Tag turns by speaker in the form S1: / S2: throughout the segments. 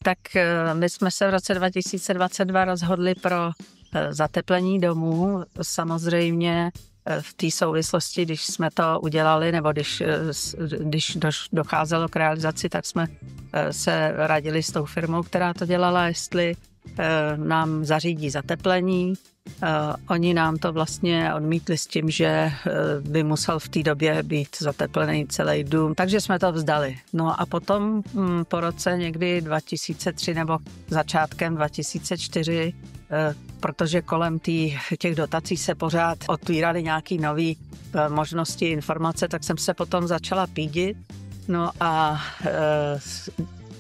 S1: Tak my jsme se v roce 2022 rozhodli pro zateplení domů. Samozřejmě v té souvislosti, když jsme to udělali, nebo když docházelo k realizaci, tak jsme se radili s tou firmou, která to dělala, jestli nám zařídí zateplení. Oni nám to vlastně odmítli s tím, že by musel v té době být zateplený celý dům, takže jsme to vzdali. No a potom po roce někdy 2003 nebo začátkem 2004, protože kolem těch dotací se pořád otvíraly nějaké nové možnosti, informace, tak jsem se potom začala pídit. No a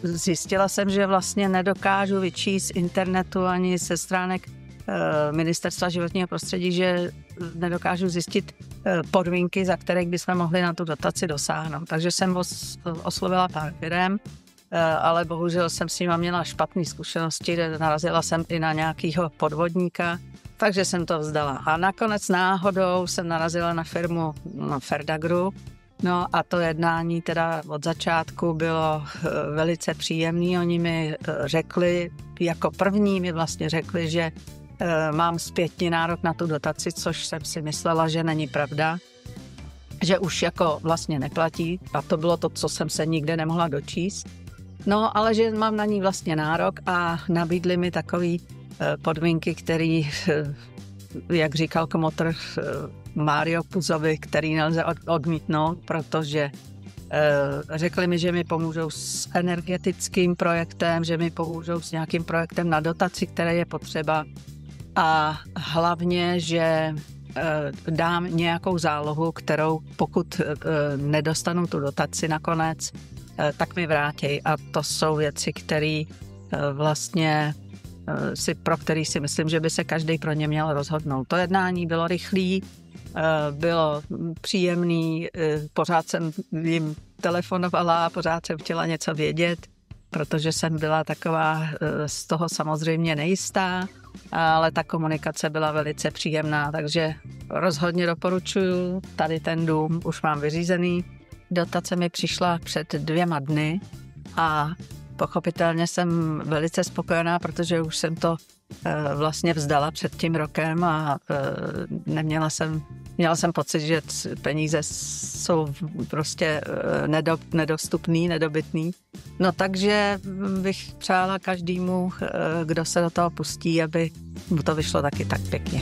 S1: zjistila jsem, že vlastně nedokážu vyčíst z internetu ani ze stránek Ministerstva životního prostředí, že nedokážu zjistit podmínky, za které bychom mohli na tu dotaci dosáhnout. Takže jsem oslovila pár firem, ale bohužel jsem s nima měla špatné zkušenosti, narazila jsem i na nějakého podvodníka, takže jsem to vzdala. A nakonec náhodou jsem narazila na firmu Ferda Group. No a to jednání teda od začátku bylo velice příjemné. Oni mi řekli, jako první mi vlastně řekli, že mám zpětný nárok na tu dotaci, což jsem si myslela, že není pravda, že už jako vlastně neplatí a to bylo to, co jsem se nikde nemohla dočíst. No, ale že mám na ní vlastně nárok a nabídli mi takový podmínky, který, jak říkal komotr Mário Puzovi, který nelze odmítnout, protože řekli mi, že mi pomůžou s energetickým projektem, že mi pomůžou s nějakým projektem na dotaci, které je potřeba a hlavně, že dám nějakou zálohu, kterou pokud nedostanu tu dotaci nakonec, tak mi vrátí. A to jsou věci, které vlastně pro který si myslím, že by se každý pro ně měl rozhodnout. To jednání bylo rychlé, bylo příjemný, pořád jsem jim telefonovala, pořád jsem chtěla něco vědět, protože jsem byla taková z toho samozřejmě nejistá, ale ta komunikace byla velice příjemná, takže rozhodně doporučuju. Tady ten dům už mám vyřízený. Dotace mi přišla před 2 dny a pochopitelně jsem velice spokojená, protože už jsem to vlastně vzdala před tím rokem a měla jsem pocit, že peníze jsou prostě nedostupný, nedobytný. No takže bych přála každému, kdo se do toho pustí, aby mu to vyšlo taky tak pěkně.